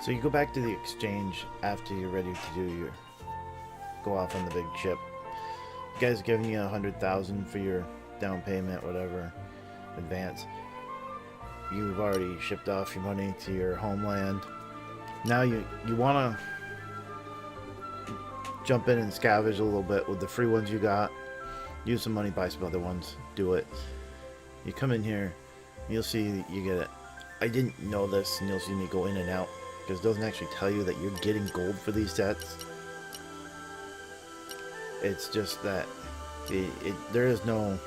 So you go back to the exchange after you're ready to do your go off on the big ship. You guys giving you 100,000 for your down payment, whatever, advance. You've already shipped off your money to your homeland. Now you want to jump in and scavenge a little bit with the free ones you got. Use some money, buy some other ones. Do it. You come in here, you'll see you get it. I didn't know this, and you'll see me go in and out because it doesn't actually tell you that you're getting gold for these sets. It's just that there is no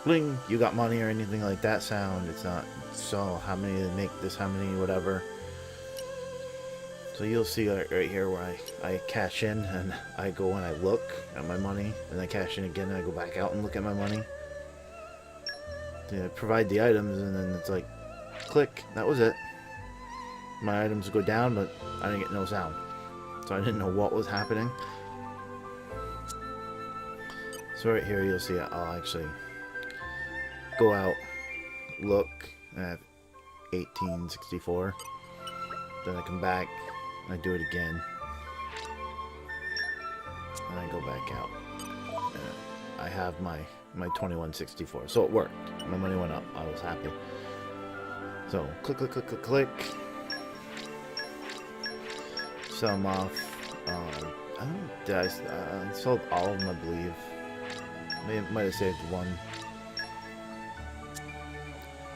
bling, you got money or anything like that sound. It's not, so how many to make this, how many, whatever. So you'll see right here where I cash in and I go and I look at my money and I cash in again and I go back out and look at my money. Provide the items and then it's like, click, that was it. My items go down, but I didn't get no sound. So I didn't know what was happening. So right here you'll see I'll actually go out, look, I have 1864. Then I come back, I do it again. And I go back out. I have my 2164. So it worked. My money went up. I was happy. So click, click, click, click, click. Sell them off. I don't know, did I sold all of them, I believe. Might have saved one.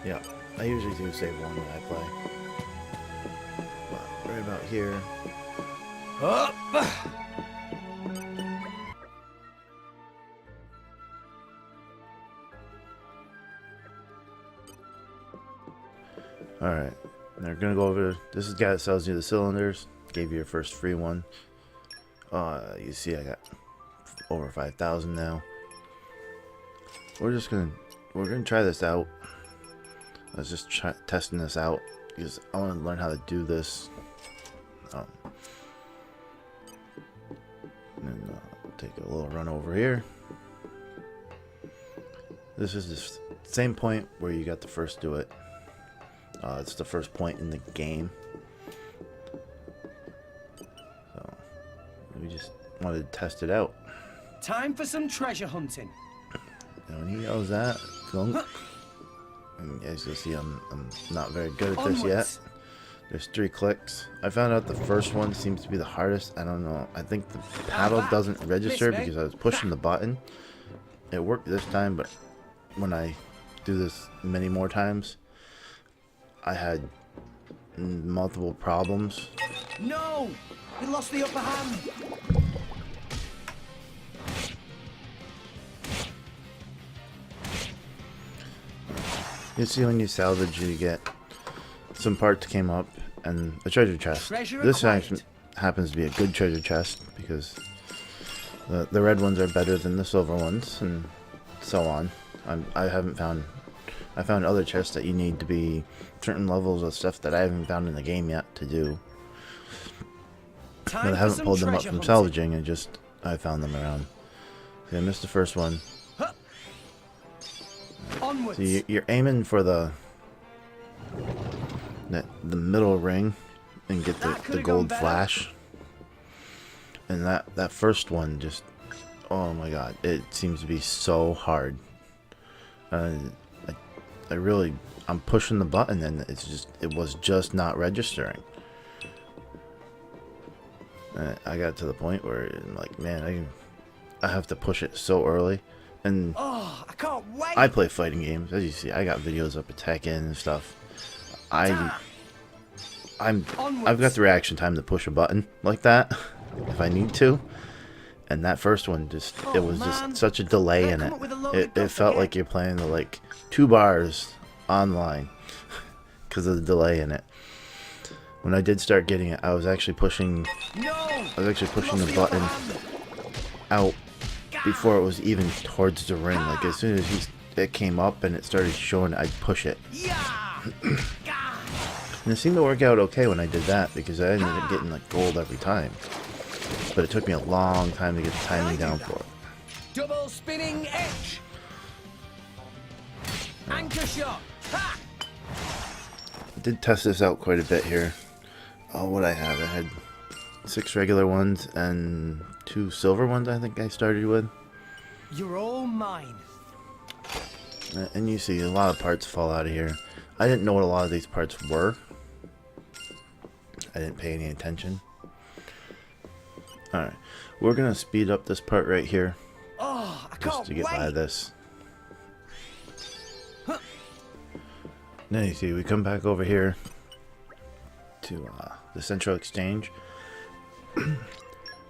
Yeah, I usually do save one when I play. But right about here. Up. Alright, they're gonna go over. This is the guy that sells you the cylinders. Gave you your first free one. You see, I got over 5,000 now. We're gonna try this out. I was just testing this out because I want to learn how to do this. And take a little run over here. This is the same point where you got to first do it. It's the first point in the game. So we just wanted to test it out. Time for some treasure hunting. And when he yells that, and as you'll see, I'm not very good at this yet. There's 3 clicks. I found out the first one seems to be the hardest. I don't know. I think the paddle doesn't register because I was pushing the button. It worked this time, but when I do this many more times, I had multiple problems. No! We lost the upper hand! You see when you salvage, you get some parts came up and a treasure chest. This actually happens to be a good treasure chest because the red ones are better than the silver ones and so on. I found other chests that you need to be certain levels of stuff that I haven't found in the game yet to do. But I haven't pulled them up from salvaging, I found them around. See, I missed the first one. So you're aiming for the middle ring and get the gold flash. And that first one just, oh my god, it seems to be so hard. I'm pushing the button and it was just not registering. I got to the point where I'm like, man, I have to push it so early. And I can't wait. I play fighting games, as you see. I got videos up of Tekken and stuff. I've got the reaction time to push a button like that if I need to. And that first one it was just such a delay in it. It felt like you're playing the like 2 bars online because of the delay in it. When I did start getting it, I was actually pushing the button out before it was even towards the ring. Like as soon as it came up and it started showing, I'd push it. And it seemed to work out okay when I did that because I ended up getting like gold every time. But it took me a long time to get the timing down for it. Double spinning edge. Anchor shot. Ha! I did test this out quite a bit here. Oh, what I had? I had 6 regular ones and 2 silver ones, I think I started with. You're all mine. And you see a lot of parts fall out of here. I didn't know what a lot of these parts were. I didn't pay any attention. Alright, we're going to speed up this part right here. Oh, I Just can't to get by wait. this. Then you see, we come back over here to the Central Exchange.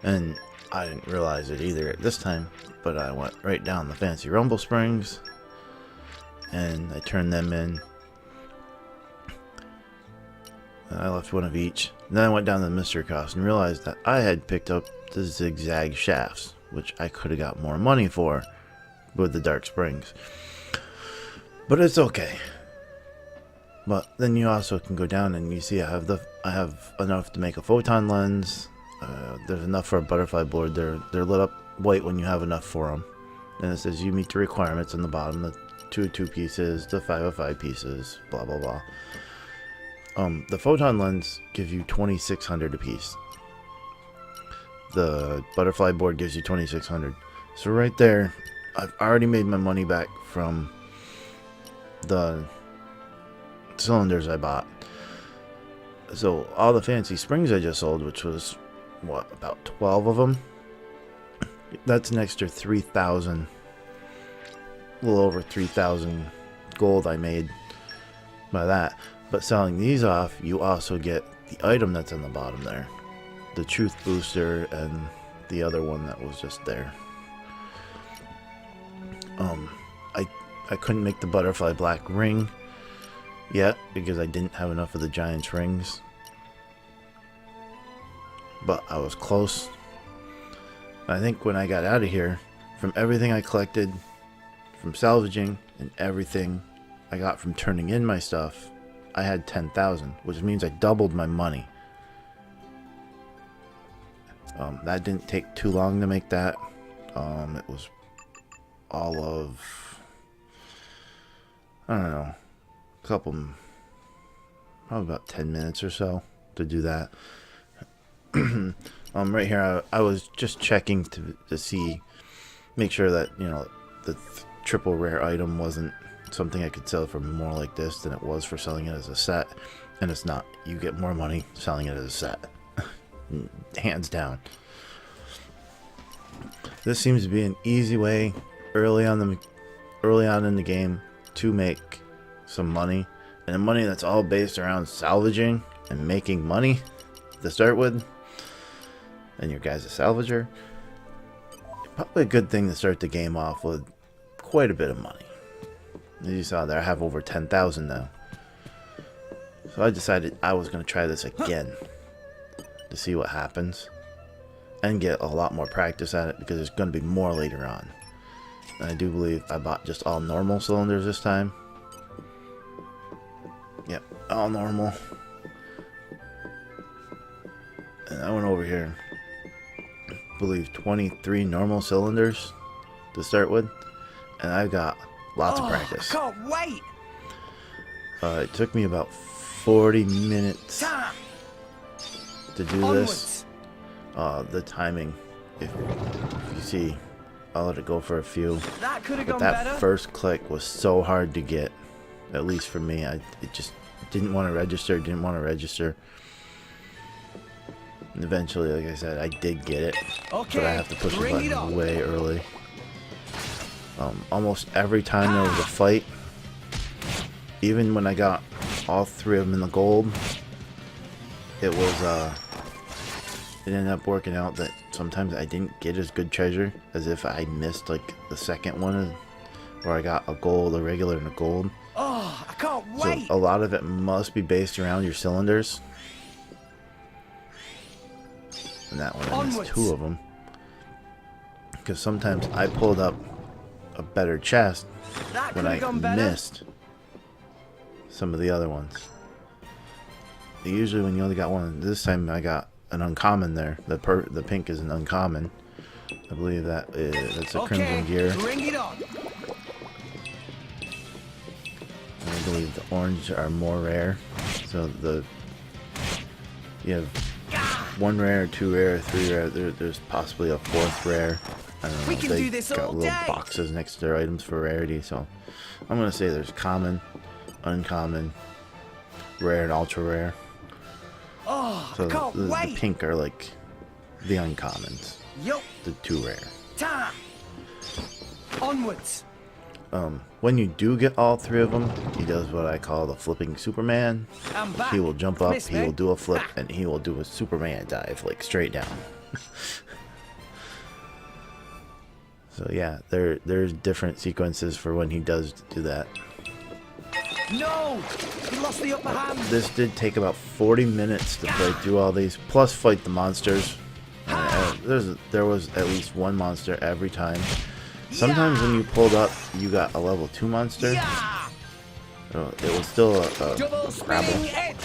And I didn't realize it either at this time, but I went right down the Fancy Rumble Springs. And I turned them in. And I left one of each. And then I went down to the mystery cost and realized that I had picked up the zigzag shafts, which I could have got more money for with the Dark Springs. But it's okay. But then you also can go down and you see I have enough to make a photon lens. There's enough for a butterfly board. They're lit up white when you have enough for them. And it says you meet the requirements on the bottom. The 2 of 2 pieces, the 5 of 5 pieces, blah blah blah. The photon lens gives you 2,600 a piece. The butterfly board gives you 2,600. So right there, I've already made my money back from the cylinders I bought. So all the fancy springs I just sold, which was what, about 12 of them, that's an extra 3,000, a little over 3,000 gold I made by that. But selling these off, you also get the item that's on the bottom there, the truth booster and the other one that was just there. I couldn't make the butterfly black ring yet because I didn't have enough of the giant's rings, but I was close. I think when I got out of here, from everything I collected, from salvaging and everything I got from turning in my stuff, I had 10,000, which means I doubled my money. That didn't take too long to make that. It was all of, I don't know, probably about 10 minutes or so to do that. Right here, I was just checking to see, make sure that, you know, the triple rare item wasn't something I could sell for more like this than it was for selling it as a set. And it's not. You get more money selling it as a set. Hands down. This seems to be an easy way early on in the game to make some money. And the money that's all based around salvaging and making money to start with. And your guy's a salvager. Probably a good thing to start the game off with quite a bit of money. As you saw there, I have over 10,000 now. So I decided I was going to try this again to see what happens and get a lot more practice at it, because there's going to be more later on. And I do believe I bought just all normal cylinders this time. Yep, all normal. And I went over here, I believe 23 normal cylinders to start with, and I got lots of practice. I can't wait. It took me about 40 minutes to do this. The timing, if you see, I'll let it go for a few. That could have But gone that better. first click was so hard to get, at least for me. It just didn't want to register, And eventually, like I said, I did get it. Okay, but I have to push the bring it on. button way early. Almost every time there was a fight, even when I got all 3 of them in the gold, it ended up working out that sometimes I didn't get as good treasure as if I missed like the second one where I got a gold, a regular, and a gold. Oh, I can't So wait. a lot of it must be based around your cylinders. And that one, I missed Onwards. 2 of them. Because sometimes I pulled up a better chest That when could I have gone better. missed some of the other ones. Usually when you only got one, this time I got an uncommon there. The pink is an uncommon. I believe that's a crimson gear. Bring it on. And I believe the orange are more rare. So You have 1 rare, 2 rare, 3 rare. There's possibly a 4th rare. I don't know. We can They do this got all little day. boxes next to their items for rarity, so I'm gonna say there's common, uncommon, rare, and ultra rare. Oh, So I can't the wait. pink are like the uncommons, Yo, the 2 rare. ta. Onwards. When you do get all 3 of them, he does what I call the flipping Superman. I'm back. He will jump up, Miss he me? will do a flip, and he will do a Superman dive, like straight down. So yeah, there's different sequences for when he does do that. No, he lost the upper hand. This did take about 40 minutes to play through all these, plus fight the monsters. There was at least 1 monster every time. Sometimes when you pulled up, you got a level 2 monster. Yeah. It was still a Double Scrabble, spinning edge.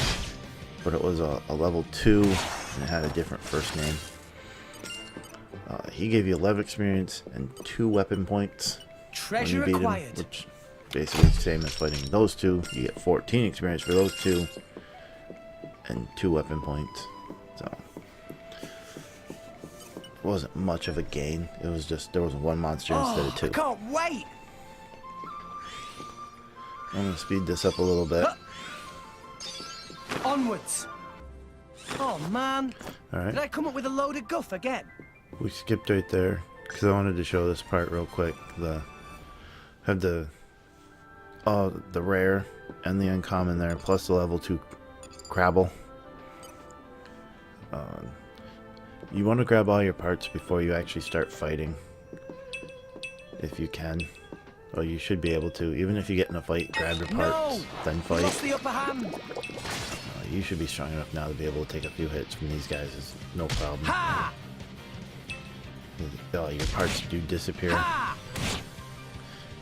but it was a level 2, and it had a different first name. He gave you 11 experience and 2 weapon points when you Treasure beat him, acquired. which basically is the same as fighting those 2. You get 14 experience for those 2 and 2 weapon points. So it wasn't much of a gain. It was just there was 1 monster instead of 2. I can't wait. I'm gonna speed this up a little bit. Onwards. Oh man, All right. did I come up with a load of guff again? We skipped right there because I wanted to show this part real quick. Have the rare and the uncommon there, plus the level 2 Crabble. You want to grab all your parts before you actually start fighting, if you can. Well, you should be able to. Even if you get in a fight, grab your parts, then He fight. lost the upper hand. You should be strong enough now to be able to take a few hits from these guys. It's no problem. Ha! Your parts do disappear. Ha!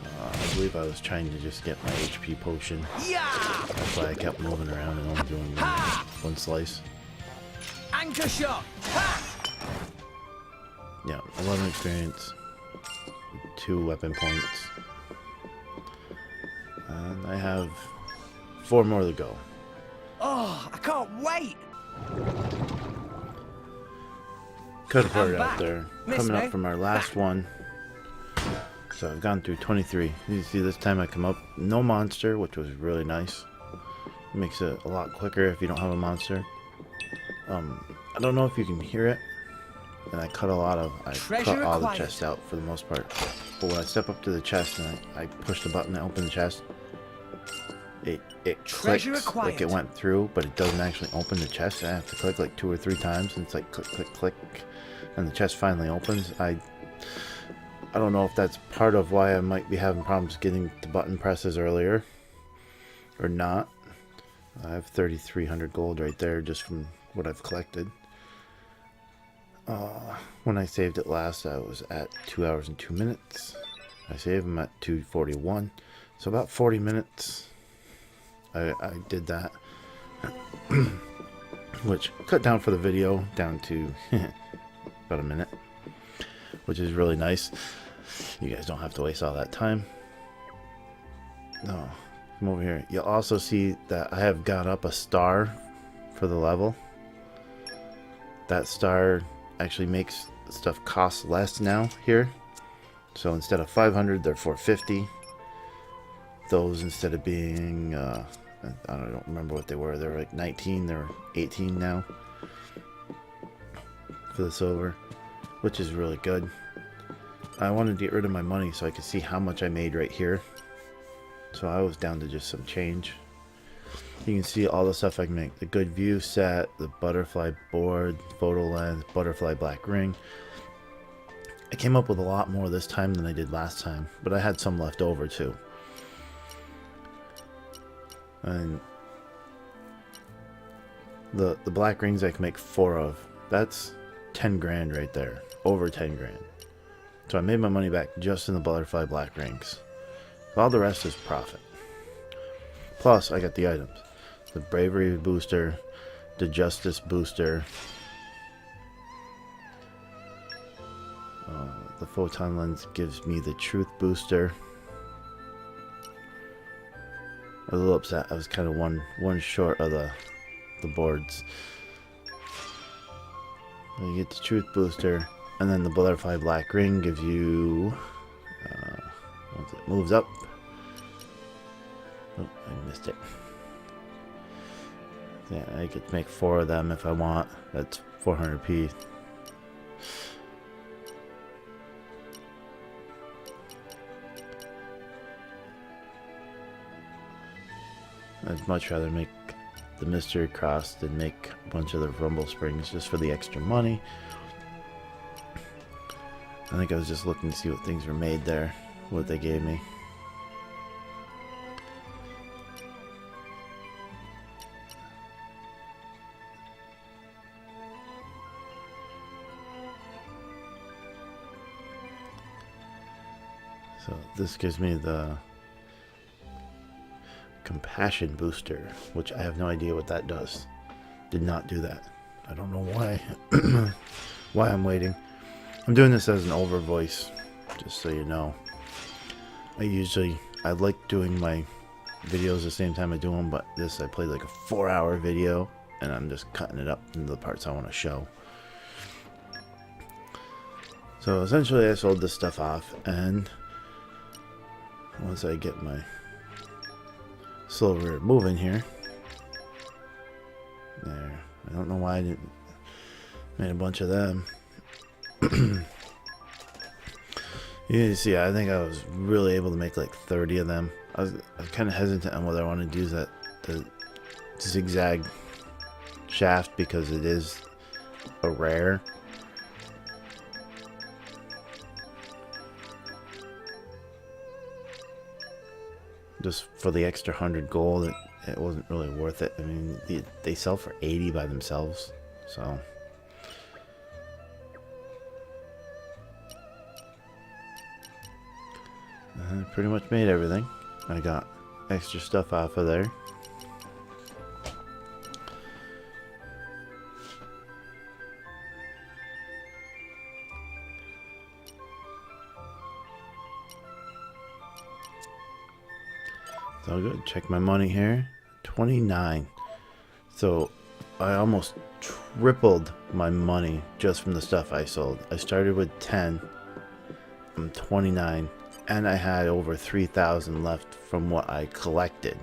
I believe I was trying to just get my HP potion. Yeah! That's why I kept moving around and only doing one slice. Anchor shot. Ha! Yeah, 11 experience, 2 weapon points. And I have 4 more to go. Oh, I can't wait. Could have put I'm it out back. there. Miss Coming me? up from our last one. So I've gone through 23. You see this time I come up, no monster, which was really nice. It makes it a lot quicker if you don't have a monster. I don't know if you can hear it. And I cut all Treasure the acquired. chests out for the most part. But when I step up to the chest and I push the button to open the chest, it Treasure clicks acquired. like it went through, but it doesn't actually open the chest. I have to click like 2 or 3 times, and it's like click, click, click, and the chest finally opens. I don't know if that's part of why I might be having problems getting the button presses earlier, or not. I have 3,300 gold right there just from what I've collected. When I saved it last, I was at 2 hours and 2 minutes. I saved them at 2:41, so about 40 minutes. I did that, which cut down for the video down to about a minute, which is really nice. You guys don't have to waste all that time. No, come over here. You'll also see that I have got up a star for the level. That star actually makes stuff cost less now here. So instead of 500, they're 450. Those, instead of being I don't remember what they were. They were like 19. They're 18 now for the silver, which is really good. I wanted to get rid of my money so I could see how much I made right here. So I was down to just some change. You can see all the stuff I can make. The good view set, the butterfly board, photo lens, butterfly black ring. I came up with a lot more this time than I did last time, but I had some left over too. And the black rings I can make 4 of. That's 10 grand right there. Over 10 grand. So I made my money back just in the butterfly black rings. All the rest is profit. Plus I got the items. The bravery booster, the justice booster, the photon lens gives me the truth booster. I was a little upset. I was kind of one short of the boards. You get the truth booster, and then the butterfly black ring gives you, once it moves up, oh, I missed it. Yeah, I could make 4 of them if I want. That's 400p. I'd much rather make the mystery cross than make a bunch of the rumble springs just for the extra money. I think I was just looking to see what things were made there, what they gave me. So this gives me the compassion booster, which I have no idea what that does. Did not do that. I don't know why. Why I'm waiting. I'm doing this as an over voice, just so you know. I like doing my videos the same time I do them, but this I played like a 4-hour video, and I'm just cutting it up into the parts I want to show. So essentially I sold this stuff off, and once I get my silver moving here, there, I don't know why I didn't made a bunch of them. You see, I think I was really able to make like 30 of them. I was kind of hesitant on whether I wanted to use the zigzag shaft because it is a rare. Just for the extra 100 gold, it wasn't really worth it. I mean, they sell for 80 by themselves, so. I pretty much made everything. I got extra stuff off of there. It's all good. Check my money here. 29. So I almost tripled my money just from the stuff I sold. I started with 10. I'm 29. And I had over 3,000 left from what I collected.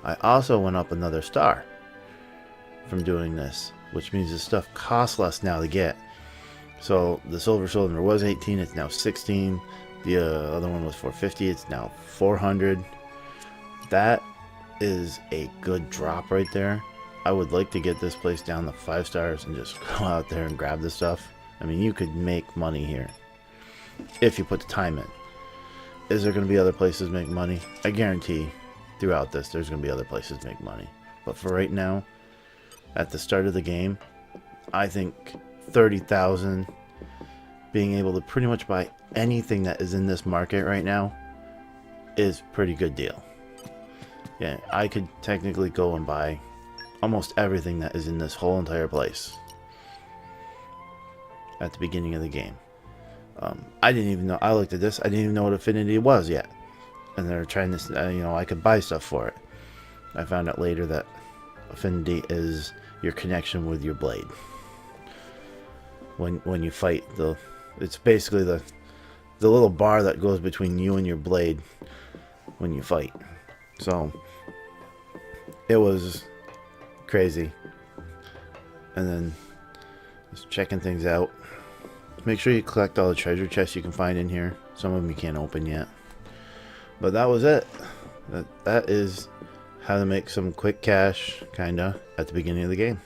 I also went up another star from doing this, which means this stuff costs less now to get. So the silver cylinder was 18, it's now 16. The other one was 450, it's now 400. That is a good drop right there. I would like to get this place down to 5 stars and just go out there and grab this stuff. I mean, you could make money here if you put the time in. Is there going to be other places make money? I guarantee throughout this there's going to be other places make money. But for right now, at the start of the game, I think 30,000, being able to pretty much buy anything that is in this market right now is a pretty good deal. Yeah, I could technically go and buy almost everything that is in this whole entire place at the beginning of the game. I didn't even know. I looked at this. I didn't even know what affinity was yet, and they're trying to. I could buy stuff for it. I found out later that affinity is your connection with your blade. When you fight, it's basically the little bar that goes between you and your blade when you fight. So it was crazy. And then just checking things out. Make sure you collect all the treasure chests you can find in here. Some of them you can't open yet. But that was it. That is how to make some quick cash, kinda, at the beginning of the game.